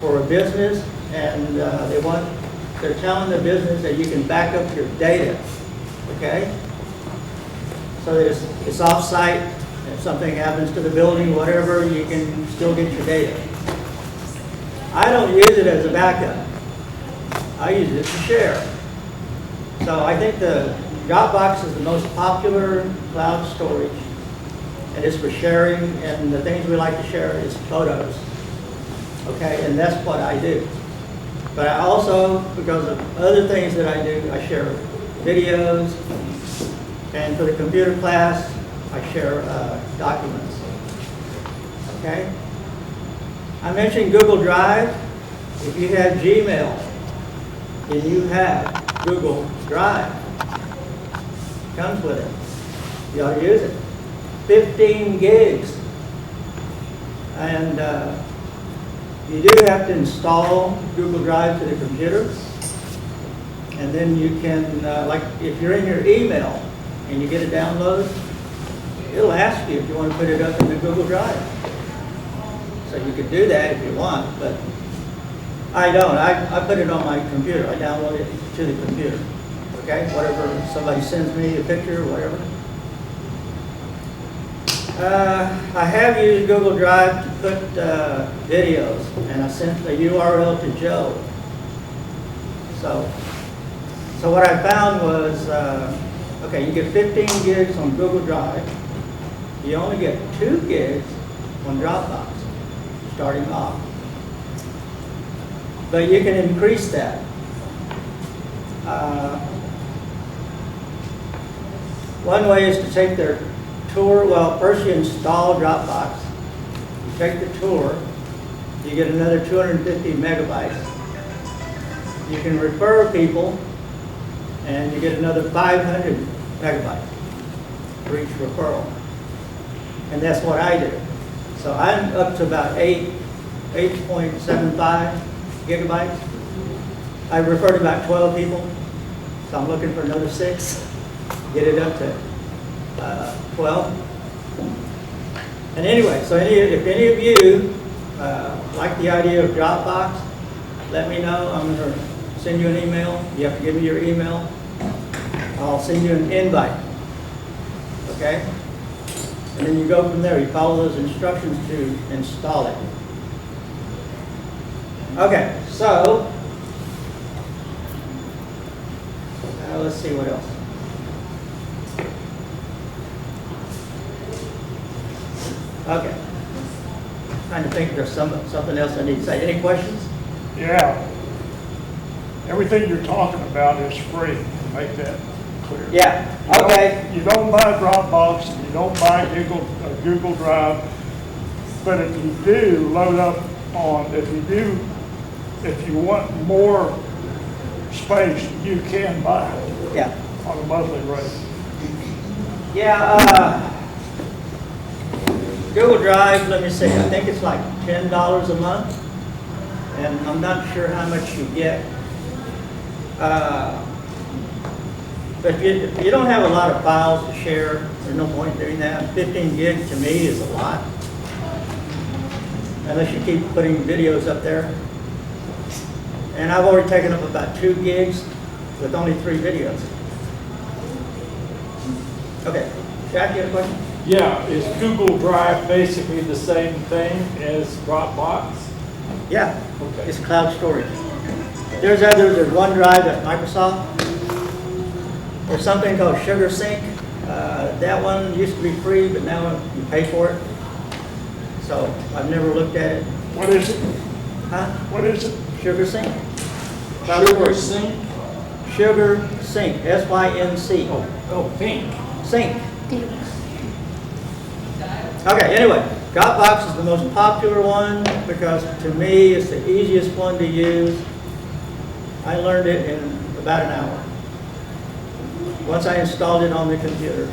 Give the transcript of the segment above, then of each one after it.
for a business, and they're telling the business that you can back up your data, okay? So that it's off-site. If something happens to the building, whatever, you can still get your data. I don't use it as a backup. I use it to share. So I think the Dropbox is the most popular cloud storage, and it's for sharing, and the things we like to share is photos. Okay, and that's what I do. But I also, because of other things that I do, I share videos, and for the computer class, I share documents. Okay? I mentioned Google Drive. If you have Gmail, then you have Google Drive. Comes with it. You ought to use it. 15 gigs. And you do have to install Google Drive to the computer. And then you can, like if you're in your email and you get a download, it'll ask you if you want to put it up in the Google Drive. So you could do that if you want, but I don't. I put it on my computer. I download it to the computer. Okay? Whatever, somebody sends me a picture or whatever. I have used Google Drive to put videos, and I sent the URL to Joe. So what I found was, okay, you get 15 gigs on Google Drive. You only get 2 gigs on Dropbox, starting off. But you can increase that. One way is to take their tour. Well, first you install Dropbox. You take the tour. You get another 250 megabytes. You can refer people, and you get another 500 megabytes for each referral. And that's what I do. So I'm up to about 8.75 gigabytes. I refer to about 12 people, so I'm looking for another 6. Get it up to 12. And anyway, so if any of you like the idea of Dropbox, let me know. I'm going to send you an email. You have to give me your email. I'll send you an invite. Okay? And then you go from there. You follow those instructions to install it. Okay, so let's see what else. Okay. Trying to think if there's something else I need to say. Any questions? Yeah. Everything you're talking about is free. Make that clear. Yeah. Okay. You don't buy Dropbox. You don't buy Google Drive. But if you do load up on, if you want more space, you can buy it. Yeah. On a monthly rate. Yeah. Google Drive, let me see, I think it's like $10 a month, and I'm not sure how much you get. But if you don't have a lot of files to share, there's no point doing that. 15 gigs to me is a lot, unless you keep putting videos up there. And I've already taken up about 2 gigs with only 3 videos. Okay, Jack, you have a question? Yeah, is Google Drive basically the same thing as Dropbox? Yeah, Okay. it's cloud storage. There's others, there's OneDrive at Microsoft. There's something called SugarSync. That one used to be free, but now you pay for it. So I've never looked at it. What is it? Huh? What is it? SugarSync? SugarSync? SugarSync, S-Y-N-C. Oh, pink. Sync. Okay, anyway, Dropbox is the most popular one because to me it's the easiest one to use. I learned it in about an hour. Once I installed it on the computer.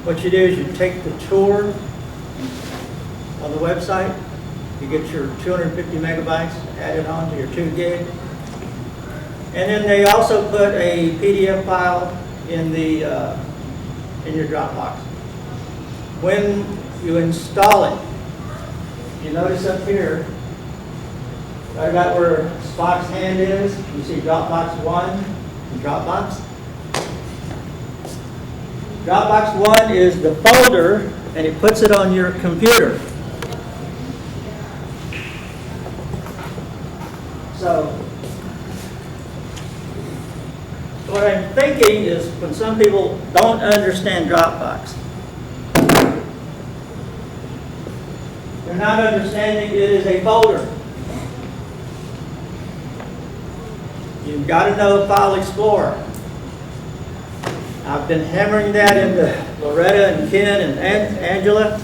What you do is you take the tour on the website, you get your 250 megabytes, add it on to your 2 gig. And then they also put a PDF file in your Dropbox. When you install it, you notice up here, right about where Spock's hand is, you see Dropbox 1 and Dropbox. Dropbox 1 is the folder, and it puts it on your computer. So, what I'm thinking is when some people don't understand Dropbox, they're not understanding it is a folder. You've got to know File Explorer. I've been hammering that into Loretta and Ken and Angela.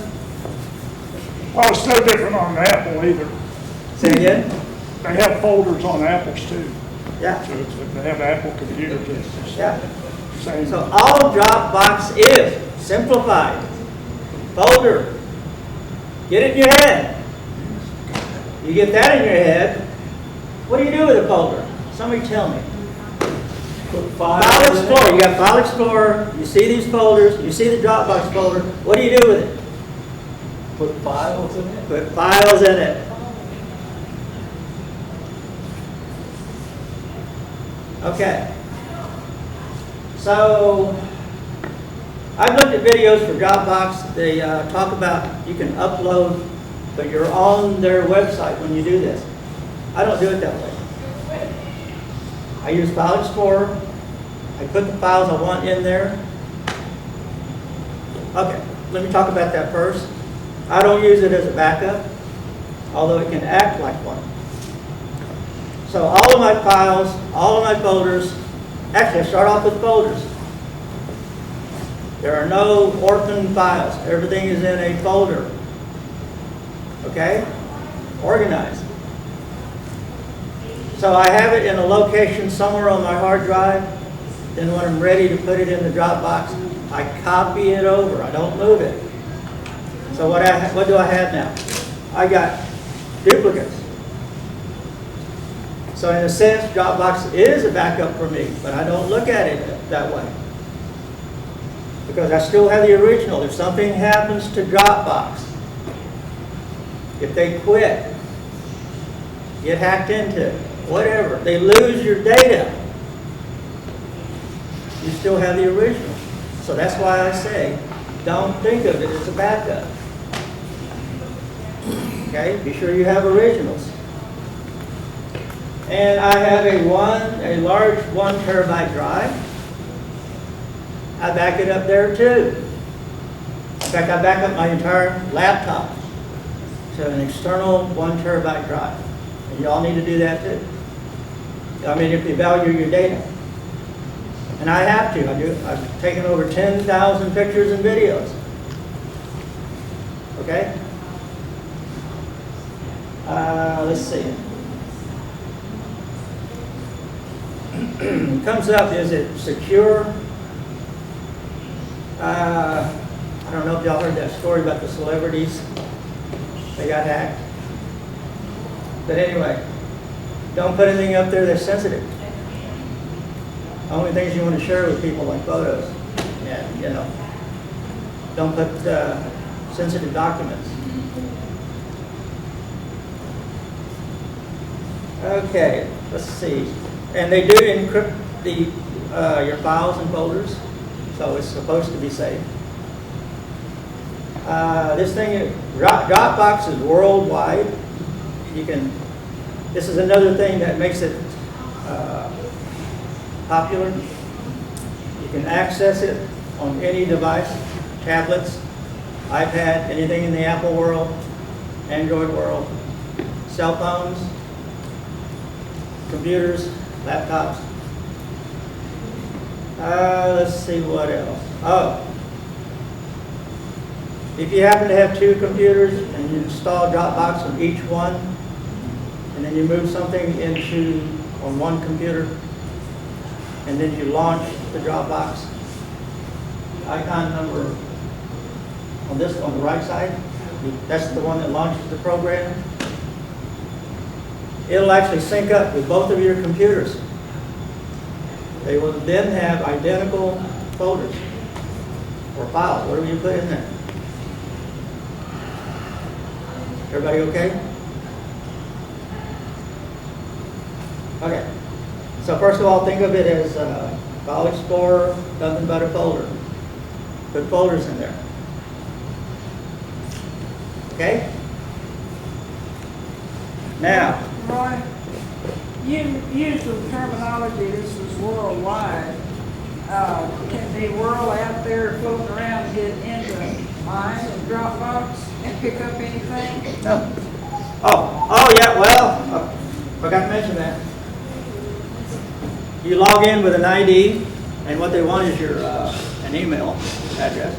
Oh, it's no different on an Apple either. Say again? They have folders on Apples too. Yeah. So if they have Apple computers, it's Yeah. the same. So all Dropbox is simplified. Folder. Get it in your head. You get that in your head, what do you do with a folder? Somebody tell me. Put File files in it. Explorer. You got File Explorer. You see these folders. You see the Dropbox folder. What do you do with it? Put files in it. Put files in it. Okay. So I've looked at videos for Dropbox. They talk about you can upload, but you're on their website when you do this. I don't do it that way. I use File Explorer. I put the files I want in there. Okay, let me talk about that first. I don't use it as a backup, although it can act like one. So all of my files, all of my folders, actually I start off with folders. There are no orphan files. Everything is in a folder. Okay? Organized. So I have it in a location somewhere on my hard drive. Then when I'm ready to put it in the Dropbox, I copy it over. I don't move it. So what do I have now? I got duplicates. So in a sense, Dropbox is a backup for me, but I don't look at it that way. Because I still have the original. If something happens to Dropbox, if they quit, get hacked into, whatever, they lose your data, you still have the original. So that's why I say, don't think of it as a backup. Okay, be sure you have originals. And I have a large 1 terabyte drive. I back it up there too. In fact, I back up my entire laptop to an external 1 terabyte drive. And you all need to do that too. I mean, if you value your data. And I have to. I've taken over 10,000 pictures and videos. Okay? Let's see. It comes up, is it secure? I don't know if y'all heard that story about the celebrities. They got hacked. But anyway, don't put anything up there that's sensitive. Only things you want to share with people like photos. And, you know, don't put sensitive documents. Okay, let's see. And they do encrypt your files and folders, so it's supposed to be safe. This thing, Dropbox is worldwide. This is another thing that makes it popular. You can access it on any device, tablets, iPad, anything in the Apple world, Android world, cell phones, computers, laptops. Let's see what else. Oh, if you happen to have 2 computers and you install Dropbox on each one, and then you move something on one computer, and then you launch the Dropbox icon number on the right side, that's the one that launches the program. It'll actually sync up with both of your computers. They will then have identical folders or files, whatever you put in there. Everybody okay? Okay. So first of all, think of it as File Explorer, nothing but a folder. Put folders in there. Okay? Now, Roy, you use the terminology, this is worldwide. Can the world out there floating around get into mine and Dropbox and pick up anything? no. Oh yeah, well, forgot to mention that. You log in with an ID, and what they want is your an email address,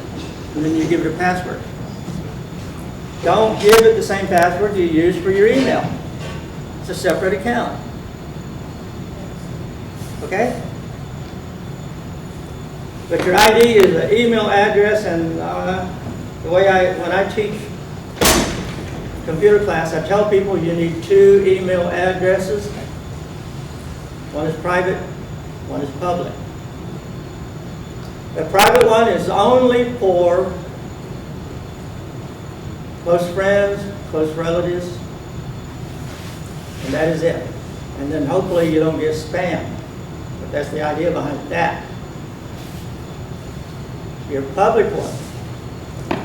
and then you give it a password. Don't give it the same password you use for your email. It's a separate account. Okay? But your ID is an email address, and the way when I teach computer class, I tell people you need 2 email addresses. One is private, one is public. The private one is only for close friends, close relatives, and that is it. And then hopefully you don't get spam. But that's the idea behind that. Your public one,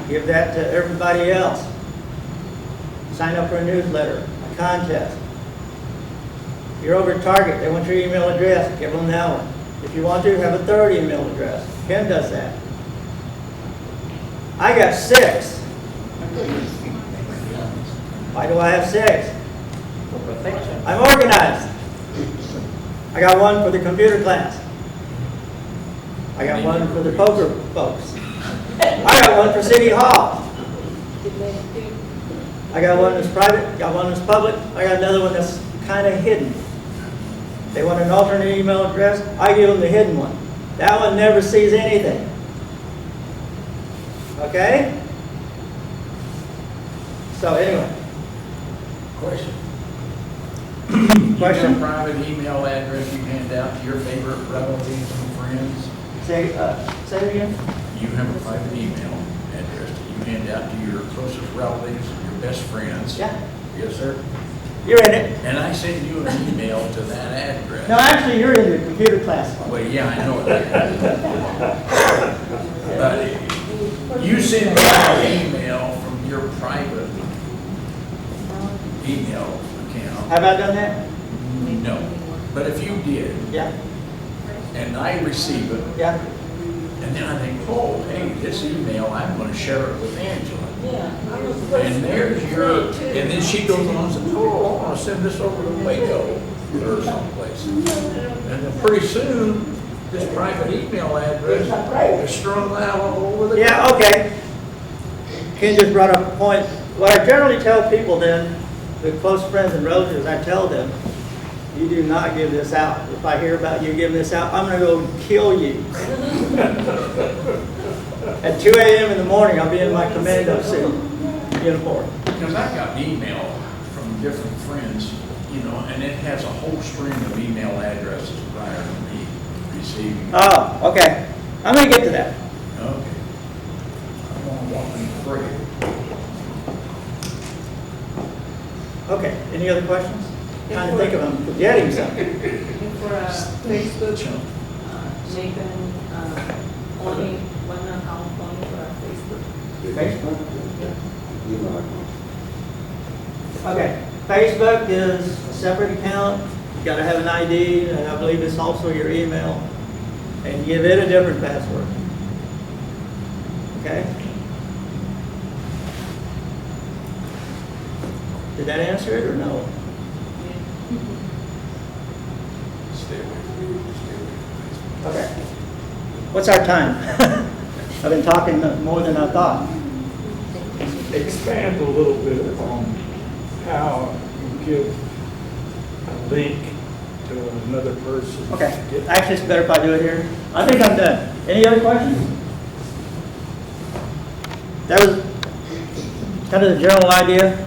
give that to everybody else. Sign up for a newsletter, a contest. You're over at Target, they want your email address, give them that one. If you want to, have a 3rd email address. Ken does that. I got 6. Why do I have 6? I'm organized. I got one for the computer class. I got one for the poker folks. I got one for City Hall. I got one that's private, got one that's public. I got another one that's kind of hidden. They want an alternate email address, I give them the hidden one. That one never sees anything. Okay? So anyway. Question. Question? You have a private email address you hand out to your favorite relatives and friends? Say it again. You have a private email address that you hand out to your closest relatives, your best friends? Yeah. Yes, sir. You're in it. And I send you an email to that address. No, actually, you're in the computer class one. Well, yeah, I know that. But you send me an email from your private email account. Have I done that? No. But if you did, Yeah. and I receive it, Yeah. and then I think, oh, hey, this email, I'm going to share it with Angela. And there's your, and then she goes on and says, oh, I want to send this over to Waco or someplace. And then pretty soon, this private email address is strung out all over the. Yeah, okay. Ken just brought up a point. What I generally tell people then, the close friends and relatives, I tell them, you do not give this out. If I hear about you giving this out, I'm going to go kill you. At 2 a.m. in the morning, I'll be in my commando suit uniform. Because I got email from different friends, you know, and it has a whole string of email addresses prior to me receiving. Oh, okay. I'm going to get to that. Okay. I'm on 1 3. Okay. Any other questions? Trying to think of them, forgetting something. And for Facebook, Nathan, only one account only for Facebook. Facebook? Okay. Facebook is a separate account. You got to have an ID, and I believe it's also your email. And give it a different password. Okay? Did that answer it or no? Stay away from me. Stay away from Facebook. Okay. What's our time? I've been talking more than I thought. Expand a little bit on how you give a link to another person. Okay. Actually, it's better if I do it here. I think I'm done. Any other questions? That was kind of the general idea.